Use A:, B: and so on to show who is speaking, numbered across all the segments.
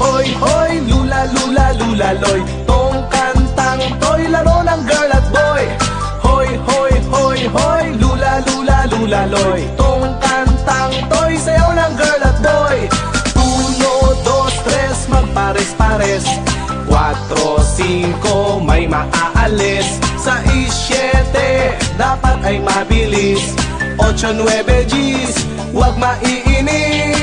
A: hoy, hoy, lula, lula, lula, loy. Tong kantang to'y laro ng girl at boy. Hoy, hoy, hoy, hoy, lula, lula, lula, loy. Tong kantang to'y sayaw ng girl at boy. 1, 2, 3, magpares-pares. 4, 5, may maaalis. 6, 7, dapat ay mabilis. 8, 9, Gs, huwag maiinis.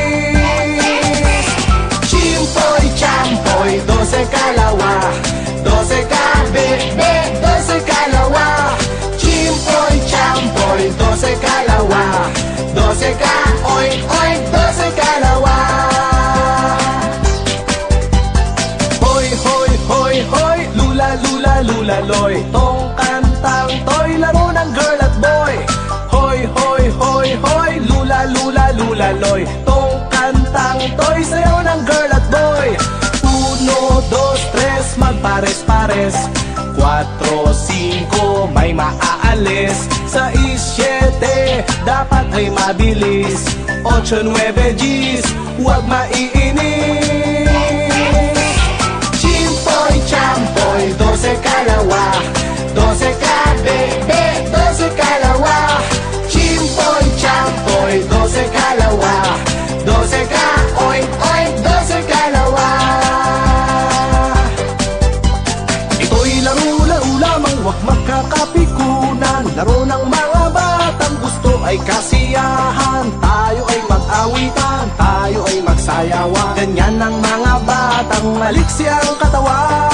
A: Chimpoy, champoy, 12 kalawa. 12 kabe, 12 kalawa. Chimpoy, champoy, 12 kalawa. 12 ka, oy, oy, 12 kalawa. Hoy, hoy, hoy, hoy, lula, lula, lula, loy. Tong kantang to'y laro ng girl at boy. Hoy, hoy, hoy, hoy, lula, lula, lula, loy. Tong kantang to'y sayaw ng girl at boy. 1, 2, 3, magpares-pares. 4, 5, may maaalis. 6, 7, dapat ay mabilis. 8, 9, Gs, huwag maiinis. Chimpoy, champoy, 12 kalawa. 12 kabe, 12 kalawa. Chimpoy, champoy, 12 kalawa. 12 ka, oy, oy, 12 kalawa. Ito'y laro-laro lamang, huwag magkakapikunan. Laro ng mga batang gusto ay kasiyahan. Tayo ay mag-awitan, tayo ay magsayawan. Ganyan ang mga batang maliksi ang katawan.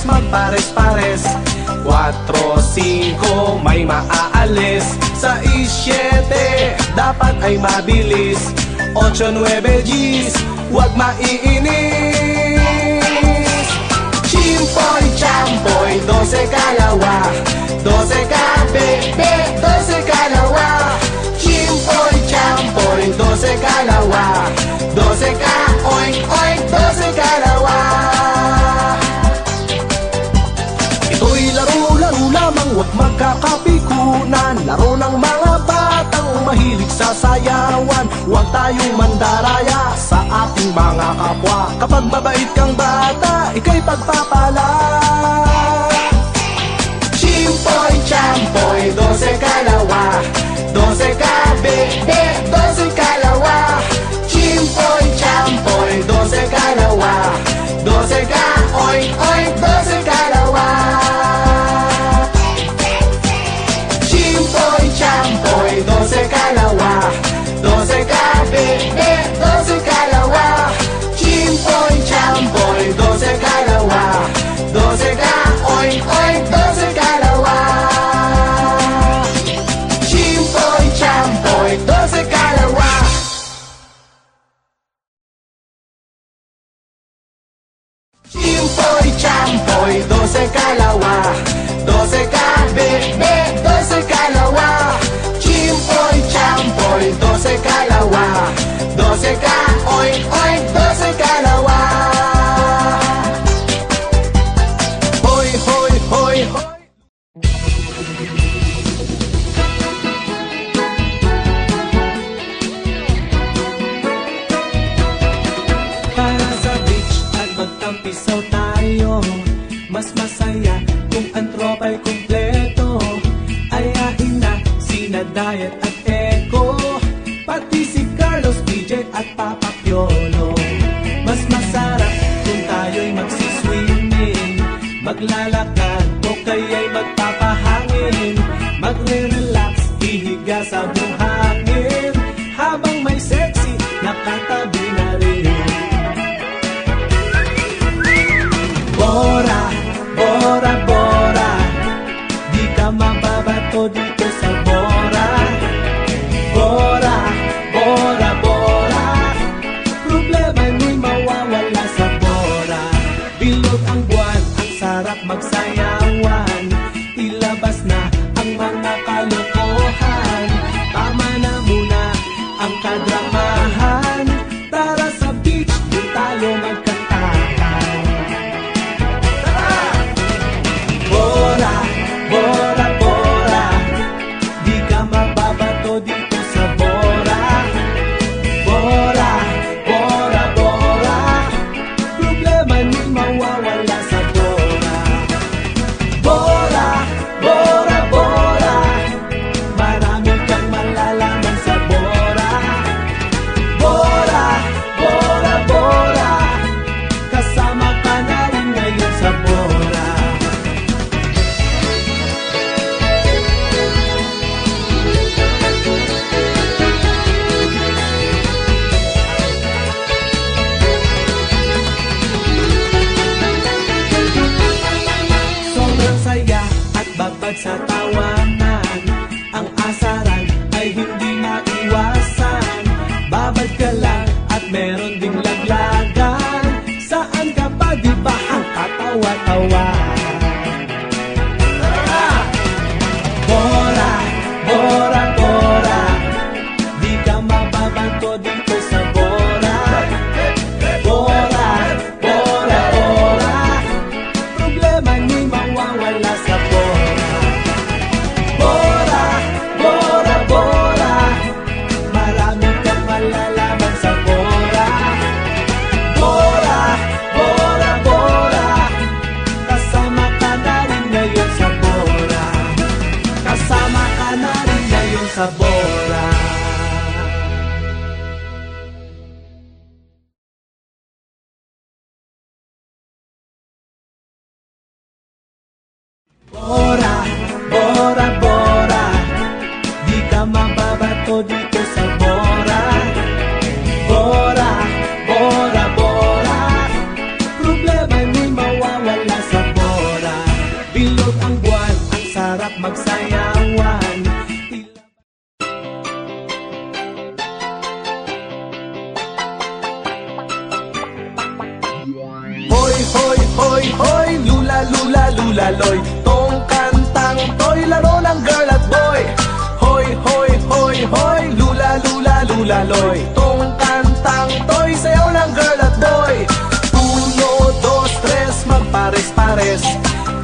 A: Magpares-pares. 4, 5, may maaalis. 6, 7, dapat ay mabilis. 8, 9, Gs, huwag maiinis. Chimpoy, champoy, 12 kalawa. 12 kabe, 12 kalawa. Chimpoy, champoy, 12 kalawa. 12 ka, oy, oy, 12 kalawa. Ito'y laro-laro lamang, huwag magkakapikunan. Laro ng mga batang mahilig sa sayawan. Huwag tayong mandaraya sa ating mga kapwa. Kapag mabait kang bata, ika'y pagpapala. Chimpoy, champoy, 12 kalawa. 12 kabe, 12 kalawa. Chimpoy, champoy, 12 kalawa. 12 ka, oy, oy, 12 kalawa. Chimpoy, champoy, 12 kalawa. 12 kabe, 12 kalawa. Chimpoy, champoy, 12 kalawa. 12 ka, oy, oy, 12 kalawa. Chimpoy, champoy, 12 kalawa. Chimpoy, champoy, 12 kalawa. 12 kabe, 12 kalawa. Chimpoy, champoy, 12 kalawa. 12 ka, oy, oy, 12 kalawa. Hoy, hoy, hoy, hoy. Para sa beach at magtampisaw tayo. Mas masaya kung ang tropa'y kumpleto. Ayain na sina Diet at Echo, pati si Carlos, DJ at Papa Piolo. Mas masarap kung tayo'y magsiswimming, maglalakad o kaya'y magpapahangin. Magre-relax, hihiga sa buhangin, habang may sexy nakatabi na rin. Bora, bora, bora, di ka mababato dito sa Bora. Bora, bora, bora, problema mo'y mawawala sa Bora. Bilog ang buwan, ang sarap magsayawan, ilabas na ang mga kalokohan. Tama na muna ang at sa tawanan. Ang asaran ay hindi maiwasan. Babad ka lang at meron ding laglagan. Saan ka pa di ba ang katawa-tawan? Bora, bora, bora, di ka mababato dito sa Bora. Bora, bora, bora, problema ni mawawala sa Bora. Bora, bora, bora, marami kang malalaman sa Bora. Bora, bora, bora, kasama ka na rin ngayon sa Bora. Kasama ka na rin ngayon sa Bora. Bora, bora, bora, di ka mababato dito sa Bora. Bora, bora, bora, problema ni mawawala sa Bora. Bilog ang buwan, ang sarap magsayawan. Hoy, hoy, hoy, hoy, lula, lula, lula, loy. Tong kantang to'y laro ng girl at boy. Hoy, hoy, hoy, hoy, lula, lula, lula, loy. Tong kantang to'y sayaw ng girl at boy. 1, 2, 3, magpares-pares.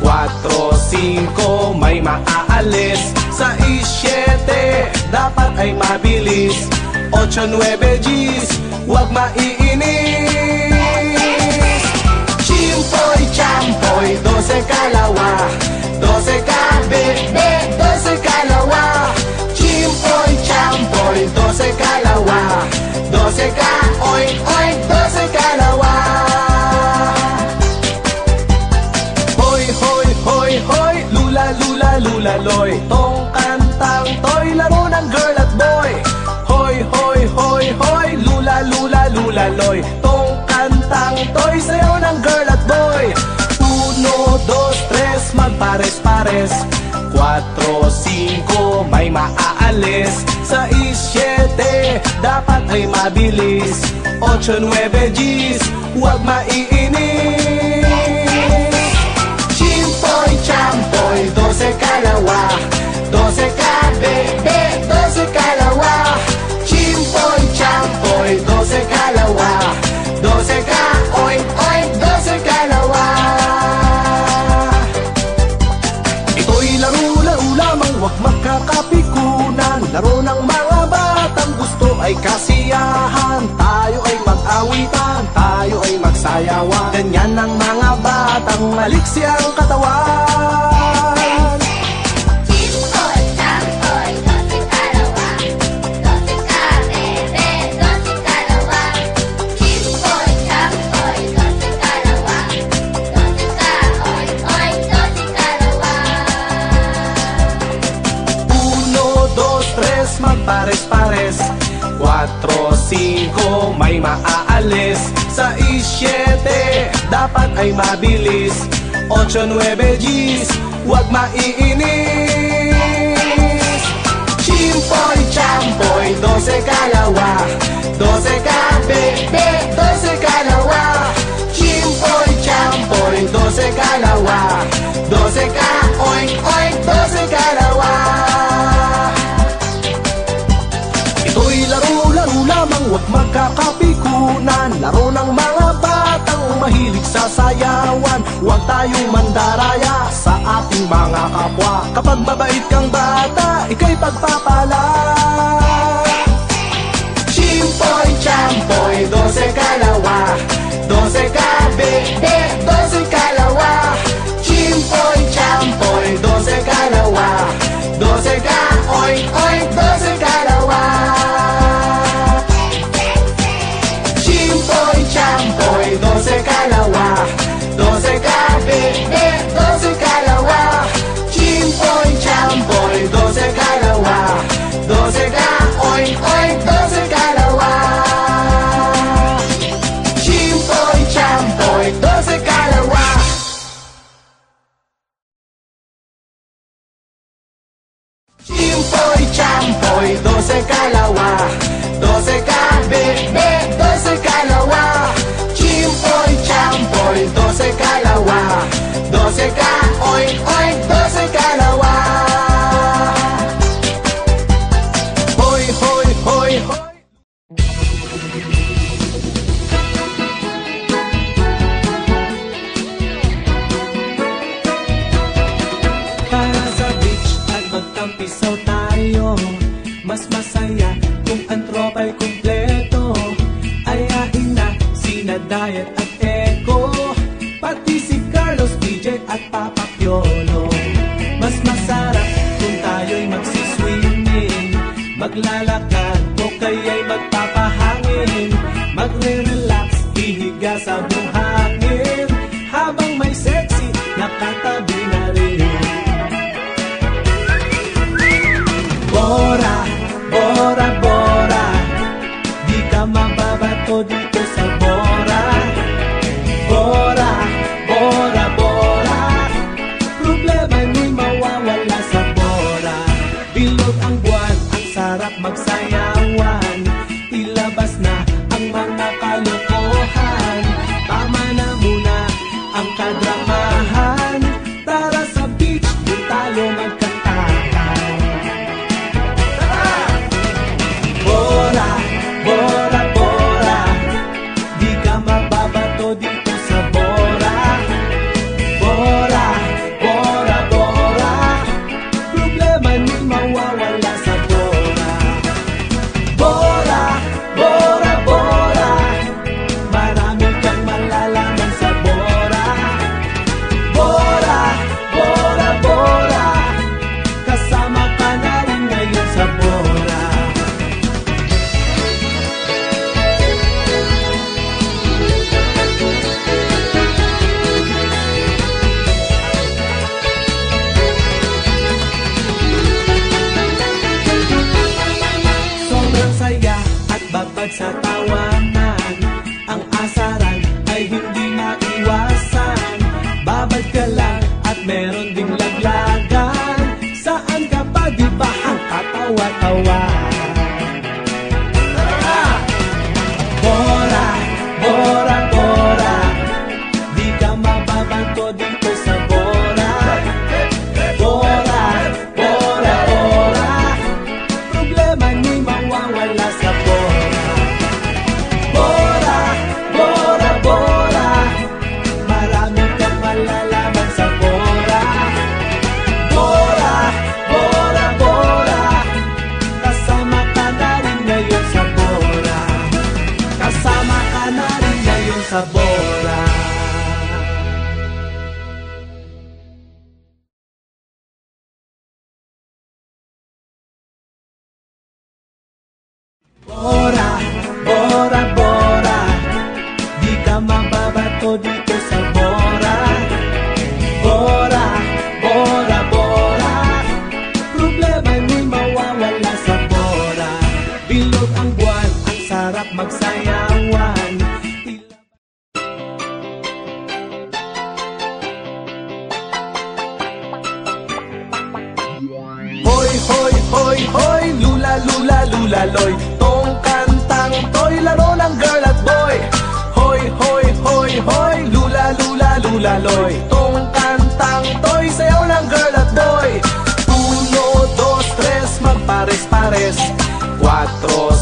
A: 4, 5, may maaalis. 6, 7, dapat ay mabilis. 8, 9, Gs, huwag maiinis. Chimpoy, champoy, 12 kalawa, 12 kabe, 12 kalawa. Chimpoy, champoy, 12 kalawa, 12 ka, oink, oink, 12 kalawa. Hoy, hoy, hoy, hoy, lula, lula, lula, loy. Tong kantang to'y laro ng girl at boy. Hoy, hoy, hoy, hoy, lula, lula, lula, loy. Tong kantang to'y sayaw ng girl at boy. 1, 2, 3, magpares-pares. 4, 5, may maaalis. 6, 7, dapat ay mabilis. 8, 9, Gs, huwag maiinis. Chimpoy, champoy, 12 kalawa, 12 kabe, 12 kalawa. Chimpoy, champoy, 12 kalawa, 12 ka, oink, oink, 12 kalawa. Ito'y laro-laro lamang, huwag magkakapikunan. Laro ng mga batang gusto ay kasiyahan. Tayo ay mag-awitan, tayo ay magsayawan. Ganyan ang mga batang maliksi ang katawan.
B: Chimpoy, champoy, 12 kalawa, 12 kabe, 12 kalawa. Chimpoy, champoy, 12 kalawa, 12 ka, oink, oink, 12 kalawa.
A: 1, 2, 3, magpares-pares. 4, 5, may maaalis. 6, 7, dapat ay mabilis. 8, 9, Gs, huwag maiinis. Chimpoy, champoy, 12 kalawa, 12 kabe, 12 kalawa. Chimpoy, champoy, 12 kalawa, 12 ka, oink, oink, 12 kalawa. Ito'y laro-laro lamang, huwag magkakapikunan. Laro ng mga batang mahilig sa sayawan. Huwag tayong mandaraya sa ating mga kapwa. Kapag mabait kang bata, ika'y pagpapala. Chimpoy, champoy, 12 kalawa, 12 kabe, 12 kalawa. Chimpoy, champoy, 12 kalawa, 12 ka, oink, oink, 12 kalawa. Chimpoy, champoy, 12 kalawa, 12 kabe, 12 kalawa. Chimpoy, champoy, 12 kalawa, 12 champoy, 12 kalawa, 12 kabebe, 12 kalawa. Chimpoy, champoy, 12 kalawa, 12 ka, oink, oink, 12 kalawa. Hoy, hoy, hoy, hoy. Para sa beach at magtampisaw tayo, mas masaya kung ang tropa'y kumpleto. Ayain na sina Diet at Echo, pati si Carlos, DJ at Papa Piolo. Mas masarap kung tayo'y magsiswimming, maglalakad o kaya'y magpapahangin, magre-relax, hihiga sa buhangin, habang may sexy nakatabi na rin. Bora, Bora, Bora, di ka mababato dito sa Bora. Bora, Bora, Bora, problema ni'y mawawala sa Bora. Bilog ang buwan, ang sarap magsayawan, ilabas na ang mga kalokohan. Tama na muna ang kadramahan, tara sa beach, doon tayo magkantahan. Bora, Bora, Bora, di ka mababato dito sa Bora. Bora, Bora, Bora, problema ni'y mawawala sa Bora. Bora, Bora, Bora, marami kang malalaman sa Bora. Bora, Bora, Bora, kasama ka na rin ngayon sa Bora. Sobrang saya at babad sa tawanan, ang asaran ay hindi maiwasan. Babad ka lang at meron ding laglagan, saan ka pa di ba ang katawa-tawa? Bora, Bora, Bora, di ka mababato dito sa Bora. Bora, Bora, Bora, problema ni'y mawawala sa Bora. Bora, Bora, Bora, marami kang malalaman sa Bora. Bora, Bora, Bora, kasama ka na rin ngayon sa Bora. Kasama ka na rin ngayon sa Bora. Bora, Bora, Bora, di ka mababato dito sa Bora. Bora, Bora, Bora, problema ni'y mawawala sa Bora. Bilog ang buwan, ang sarap magsayawan. Hoy, hoy, hoy, hoy, lula, lula, lula, loy. Tong kantang to'y laro ng girl at boy. Hoy, hoy, hoy, hoy, lula, lula, lula, loy. Tong kantang to'y sayaw ng girl at boy. 1, 2, 3, magpares-pares. 4,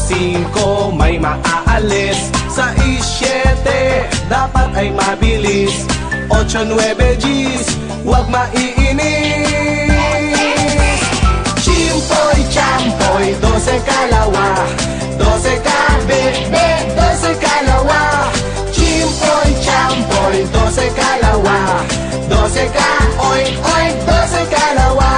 A: 5, may maaalis. 6, 7, dapat ay mabilis. 8, 9, Gs, huwag maiinis. Chimpoy, champoy, 12 kalawa, 12 kabebe, 12 kalawa. Chimpoy, champoy, 12 kalawa, 12 ka, oink, oink, 12 kalawa.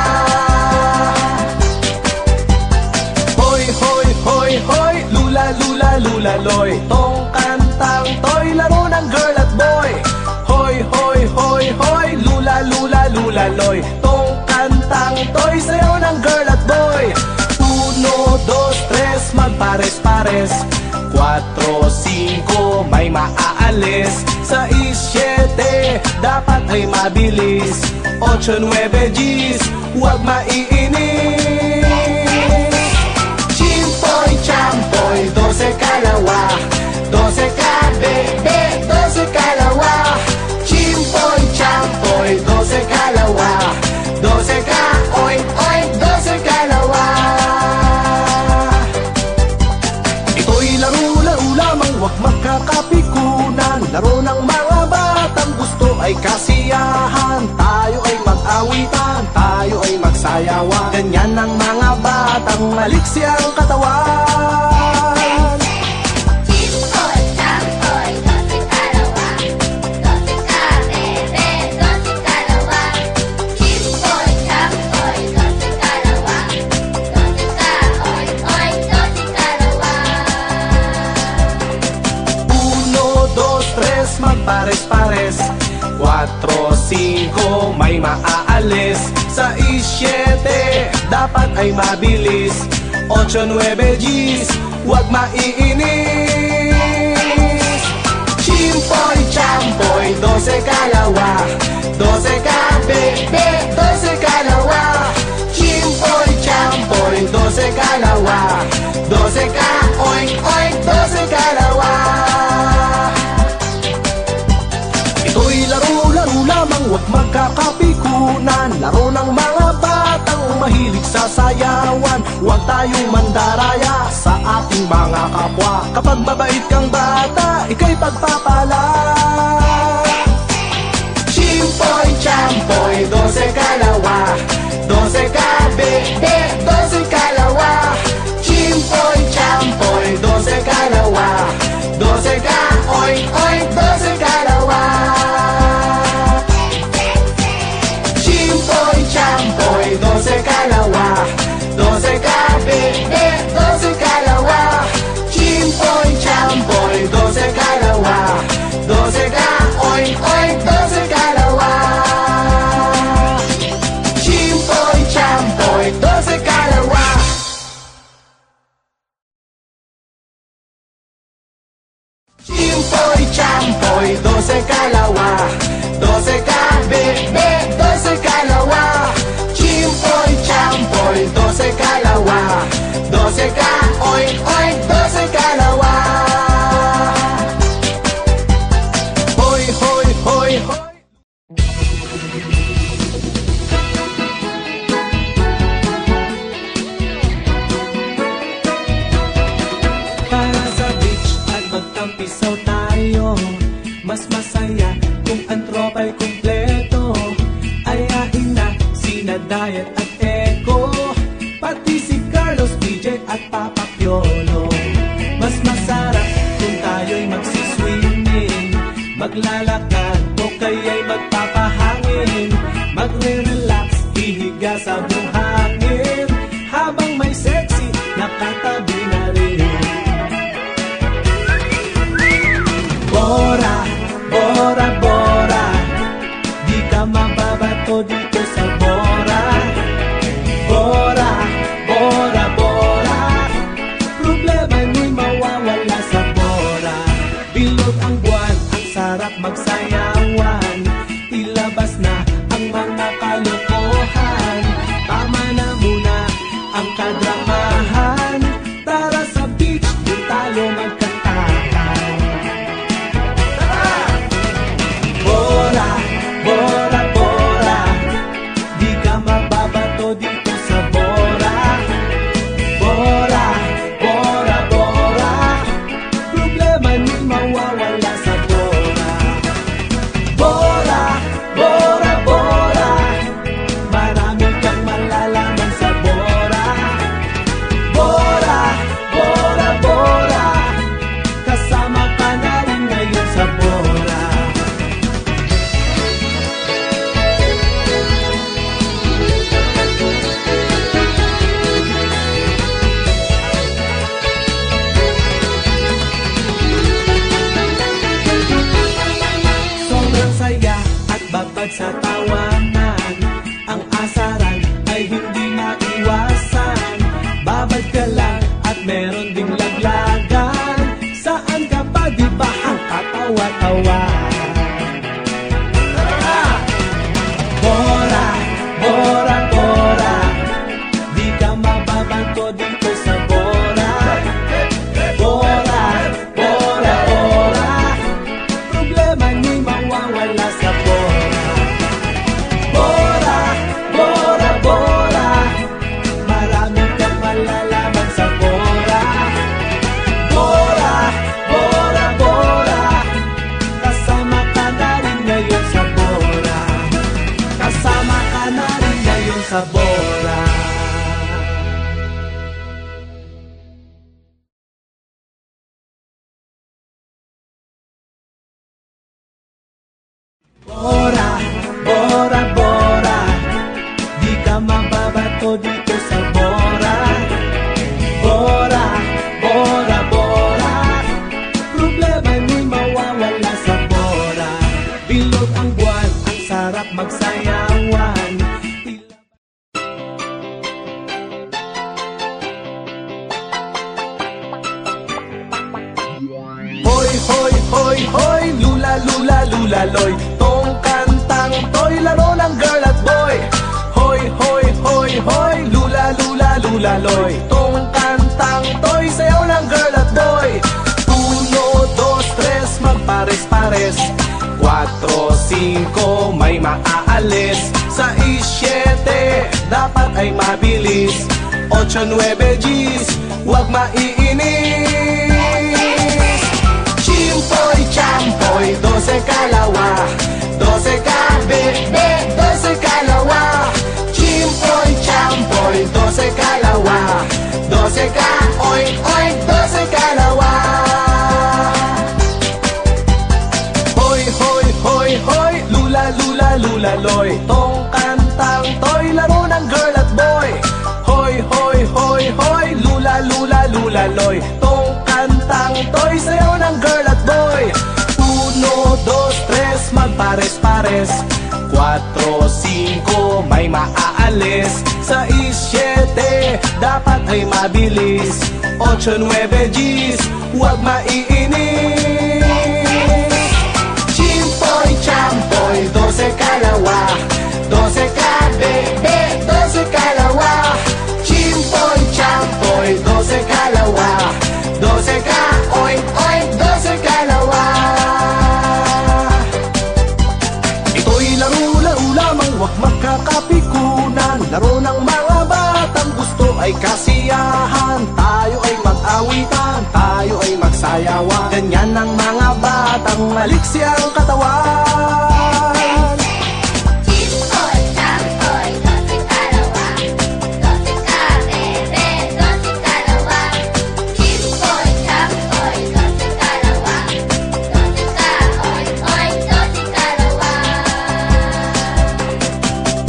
A: Hoy, hoy, hoy, hoy, lula, lula, lula, loy. Tong kantang to'y laro ng girl at boy. Hoy, hoy, hoy, hoy, lula, lula, lula, loy. Tong kantang to'y sayaw ng girl at boy. 1, 2, 3, magpares-pares. 4, 5, may maaalis. 6, 7, dapat ay mabilis. 8, 9, Gs, huwag maiinis. kalawa, 12 ka bebe, 12 kalawa. Chimpoy, champoy, 12 kalawa, 12 ka oink oink, 12 kalawa. Ito'y laro-laro lamang, huwag magkakapikunan. Laro ng mga batang gusto ay kasiyahan. Tayo ay mag-awitan, tayo ay magsayawan. Ganyan ang mga batang maliksi ang katawan.
B: Chimpoy, champoy, 12 kalawa, 12 ka bebe, 12 kalawa. Chimpoy, champoy, 12 kalawa, 12 ka oink oink, 12 kalawa.
A: 1, 2, 3, magpares-pares. 4, 5, may maaalis. 6, 7, dapat ay mabilis. 8, 9, Gs, huwag maiinis. Chimpoy, champoy, 12 kalawa, 12 ka bebe, 12 kalawa. Chimpoy, champoy, 12 kalawa, 12 ka oink oink, 12 kalawa. Ito'y laro-laro lamang, huwag magkakapikunan. Laro ng mga batang mahilig sa sayawan. Huwag tayong mandaraya sa ating mga kapwa. Kapag mabait kang bata, ika'y pagpapala. Chimpoy, champoy, 12 kalawa, 12 ka bebe, 12 kalawa. Chimpoy, champoy, 12 kalawa, 12 ka oink oink, 12 kalawa. Chimpoy, champoy, 12 kalawa, 12 ka bebe, 12 kalawa. Chimpoy, champoy, 12 kalawa, 12 ka oink oink, 12 kalawa. Chimpoy, champoy, 12 kalawa. Chimpoy, champoy, 12 kalawa, 12 ka bebe, 12 kalawa. Chimpoy, champoy, 12 kalawa, 12 ka oink oink, 12 kalawa. Hoy, hoy, hoy, hoy. Para sa beach at magtampisaw tayo. Mas masaya kung ang tropa'y kumpleto. Ayain na sina Diet at Echo, pati si Carlos, PJ at Papa Piolo. Mas masarap kung tayo'y magsiswimming, maglalakad o kaya'y magpapahangin. Magre-relax, hihiga sa buhangin, habang may sexy nakatabi na rin. Bora, bora, bora, di ka mababato dito sa Bora. Bora, bora, bora, problema mo'y mawawala sa Bora. Bilog ang buwan, ang sarap magsayawan, ilabas na ang mga kalokohan. Tama na muna ang kadramahan, tara sa beach, doon tayo magkantahan. Bora, bora, bora, di ka mababato dito sa Bora. Bora, bora, bora, problema ni'y mawawala sa Bora. Bora, bora, bora, marami kang malalaman sa Bora. Bora, bora, bora, kasama ka na rin ngayon sa Bora. Sobrang saya at babad sa tawanan, ang asaran ay hindi maiwasan. Babad ka lang at meron ding laglagan, saan ka pa di ba ang katawa-tawa? Bora, bora, bora, di ka mababato dito sa Bora. Bora, sa Bora. Bora, Bora, Bora, di ka mababato dito sa Bora. Bora, Bora, Bora, problema'y may mawawala sa Bora. Bilog ang buwan, ang sarap magsayawan. Hoy, hoy, hoy, hoy, lula, lula, lula, loy. Tong kantang to'y laro ng girl at boy. Hoy, hoy, hoy, hoy, lula, lula, lula, loy. Tong kantang to'y sayaw ng girl at boy. 1, 2, 3, magpares-pares. 4, 5, may maaalis. 6, 7, dapat ay mabilis. 8, 9, G's, huwag maiinis. Chimpoy, champoy, 12 kalawa, 12 kabebe, 12 kalawa. Chimpoy, champoy, 12 kalawa, 12 ka, oink, oink, 12 kalawa. Hoy, hoy, hoy, hoy, lula, lula, lula, loy. Tong kantang to'y laro ng girl at boy. Hoy, hoy, hoy, hoy, lula, lula, lula, loy. Tong kantang to'y sayaw ng girl at boy. 1, 2, 3, magpares-pares. 4, 5, may maaalis. 6, 7, dapat ay mabilis. 8, 9, G's, huwag maiinis. Chimpoy, champoy, 12 kalawa, 12 kabebe, 12 kalawa. Chimpoy, champoy, 12 kalawa, 12 ka, oink, oink, 12 kalawa. Ito'y laro-laro lamang, huwag magkakapikunan. Laro ng mga batang gusto ay kasiyahan. Tayo ay mag-awitan, tayo ay magsayawan. Ganyan ang mga batang maliksi ang katawan.
B: Chimpoy, champoy, 12 kalawa, 12 kabebe, 12 kalawa. Chimpoy, champoy, 12 kalawa, 12 ka, oink, oink, 12 kalawa.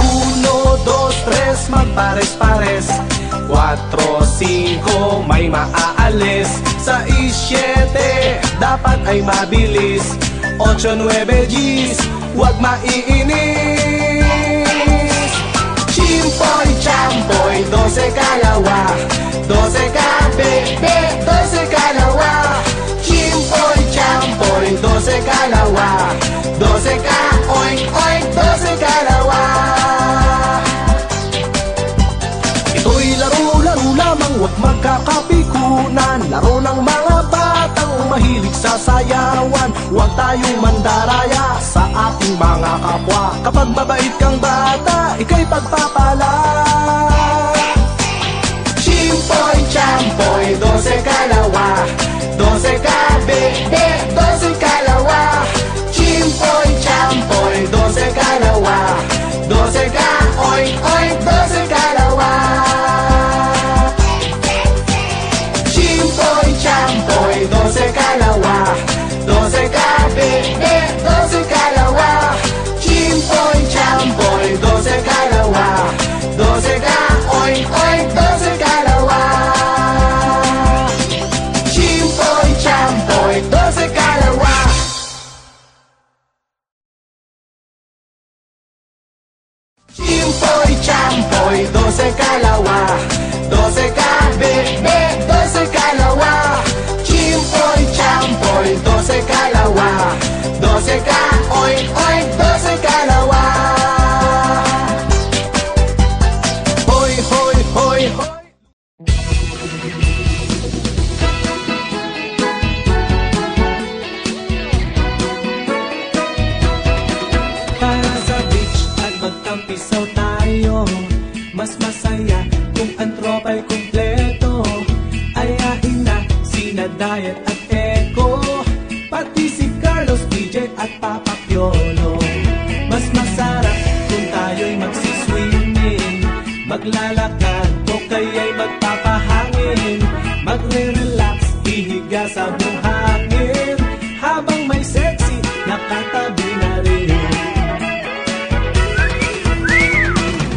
A: 1, 2, 3, magpares-pares. 4, 5, may maaalis. 6, 7, dapat ay mabilis. 8, 9, G's, huwag maiinis. Chimpoy, champoy, 12 kalawa, 12 kabebe, 12 kalawa. Chimpoy, champoy, 12 kalawa, 12 ka, oink, oink, 12 kalawa. Ito'y laro-laro lamang, huwag magkakapikunan. Laro ng mga batang mahilig sa sayawan. Huwag tayong mandaraya sa ating mga kapwa. Kapag mabait kang bata, ika'y pagpapala. Chimpoy, champoy, 12 kalawa, 12 kabebe, 12 kalawa. Chimpoy, champoy, 12 kalawa, 12 ka, oink, oink, 12 kalawa. Chimpoy, champoy, 12 kalawa, 12 kabebe, 12 kalawa. Chimpoy, champoy, 12 kalawa, 12 ka, oink, oink, 12 kalawa. Chimpoy, champoy, 12 kalawa. Chimpoy, champoy, 12 kalawa, 12 kabebe, 12 kalawa. Chimpoy, champoy, 12 kalawa, 12 ka, oink, oink, 12 kalawa. Hoy, hoy, hoy, hoy. Tara sa beach at magtampisaw tayo. Mas masaya kung ang tropa'y kumpleto. Ayahin na sina Diet at Echo, pati si Carlos, DJ at Papa Piolo. Mas masarap kung tayo'y magsiswimming maglalakad o kaya'y magpapahangin, magre-relax, hihiga sa buhangin, habang may sexy nakatabi na rin.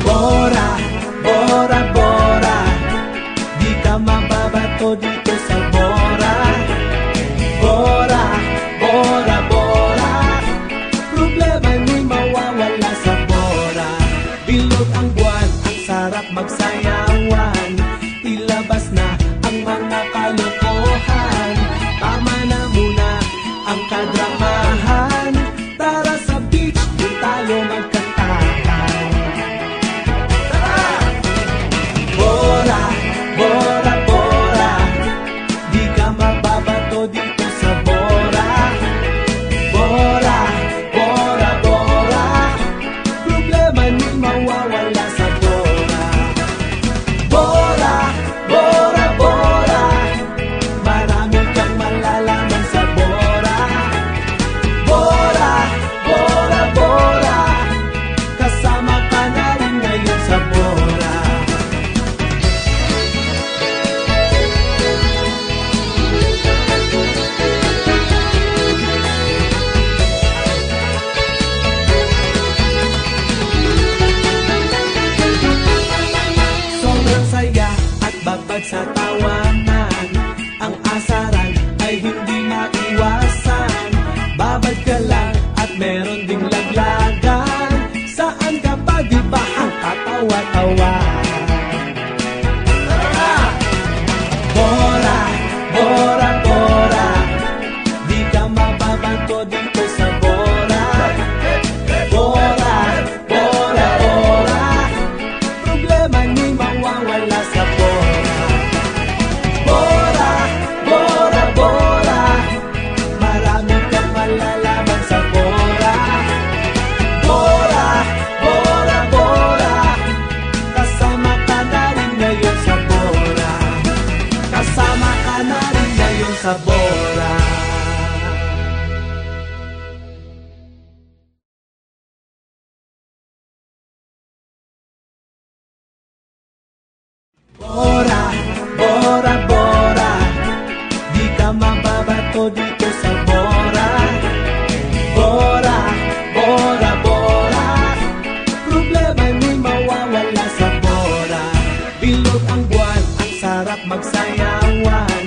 A: Bora, bora, bora, di ka mababato dito sa Bora. Bora, bora, bora, problema ni'y mawawala sa Bora. Bilog ang buwan, ang sarap magsayawan, ilabas na ang mga kalokohan. Tama na muna ang kadramahan, tara sa beach, doon tayo magkantahan. Bora, bora, bora, di ka mababato dito sa Bora. Bora, bora, bora, problema ni'y mawawala sa Bora. Bora, bora, bora, marami kang malalaman sa Bora. Bora, bora, bora, kasama ka na rin ngayon sa Bora. Sobrang saya at babad sa tawanan, ang asaran ay hindi maiwasan. Babad ka lang at meron ding laglagan, saan ka pa di ba ang katawa-tawa? Bora, bora, bora, di ka mababato dito sa Bora. Bora, bora, bora, problema ni'y mawawala sa Bora. Bora, bora, bora, marami kang malalaman sa Bora. Bora, bora, bora, kasama ka na rin ngayon sa Bora. Kasama ka na rin ngayon sa Bora. Bora, bora, bora, di ka mababato dito sa Bora. Bora, bora, bora, problema ni'y mawawala sa Bora. Bilog ang buwan, ang sarap magsayawan,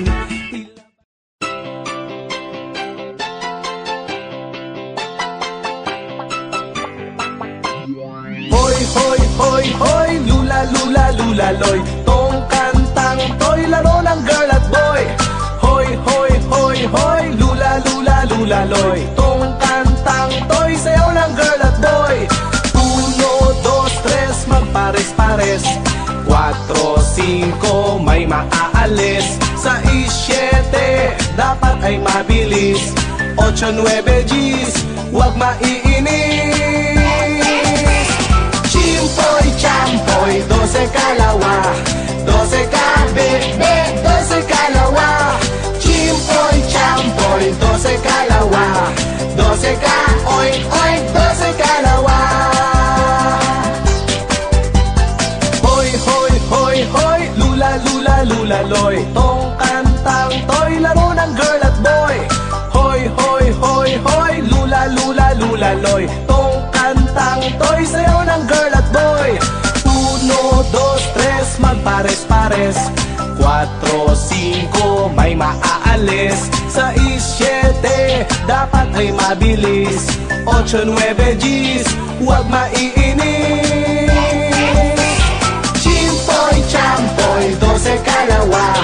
A: hoy, hoy, hoy, hoy, lula, lula, lula, loy. Tong kantang to'y laro ng girl at boy. Hoy, hoy, hoy, hoy, lula, lula, lula, loy. Tong kantang to'y sayaw ng girl at boy. 1, 2, 3, magpares-pares. 4, 5, may maaalis. 6, 7, dapat ay mabilis. 8, 9, G's, huwag maiinis. Chimpoy, champoy, 12 kalawa, 12 kabebe, 12 kalawa. Chimpoy, champoy, 12 kalawa, 12 ka, oink, oink, 12 kalawa. Hoy, hoy, hoy, hoy, lula, lula, lula, loy. Tong kantang to'y laro ng girl at boy. Hoy, hoy, hoy, hoy, lula, lula, lula, loy. Tong kantang to'y sayaw ng girl at boy. 1, 2, 3, magpares-pares. 4, 5, may maaalis. 6, 7, dapat ay mabilis. 8, 9, G's, huwag maiinis. Chimpoy, champoy, 12 kalawa,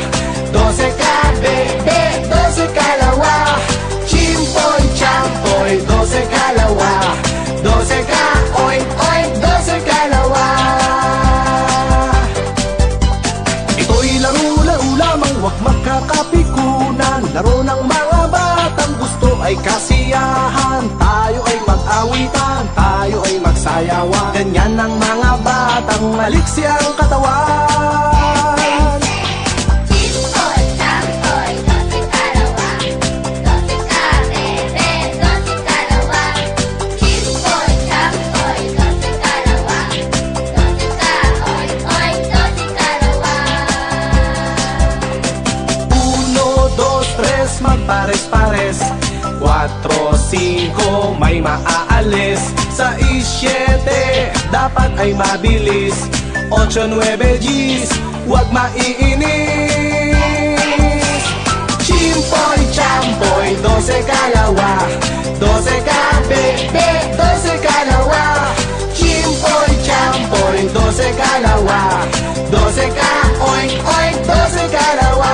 A: 12 kabebe, 12 kalawa. Chimpoy, champoy, 12 kalawa, 12 ka, oink, oink, 12 kalawa. Ito'y laro-laro lamang, huwag magkakapikunan. Laro ng mga batang gusto ay kasiyahan. Tayo ay mag-awitan, tayo ay magsayawan. Ganyan ang mga batang maliksi ang katawan.
B: Chimpoy, champoy, 12 kalawa, 12 kabebe, 12 kalawa. Chimpoy, champoy, 12 kalawa, 12 ka, oink, oink,
A: may maaalis. 6-7, dapat ay mabilis. 8-9 Gs, huwag maiinis. Chimpoy, champoy, 12 kalawa. 12 ka, bebe, 12 kalawa. Chimpoy, champoy, 12 kalawa. 12 ka, oink, oink, 12 kalawa.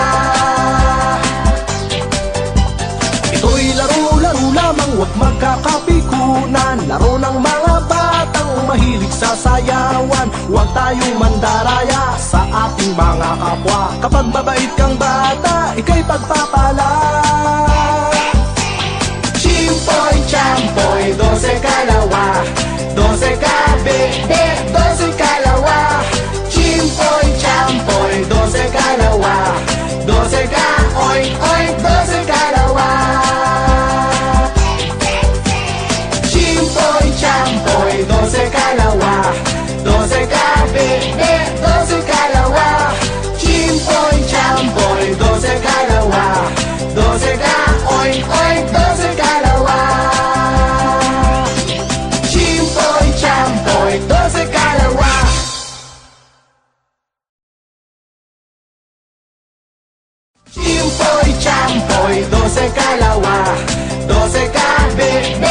A: Ito'y laro-laro lamang, huwag magkakapikunan. Laro ng mga batang mahilig sa sayawan. Huwag tayong mandaraya sa ating mga kapwa. Kapag mabait kang bata, ika'y pagpapala. Chimpoy, champoy, 12 kalawa. 12 ka, bebe, 12 kalawa. Chimpoy, champoy, 12 kalawa. 12 ka, oink, oink, 12 kalawa. Chimpoy, champoy, 12 kalawa. 12 ka, bebe, 12 kalawa. Chimpoy, champoy, 12 kalawa. 12 ka, oink, oink, 12 kalawa. Chimpoy, champoy, 12 kalawa. Chimpoy, champoy, 12 kalawa. 12 ka, bebe,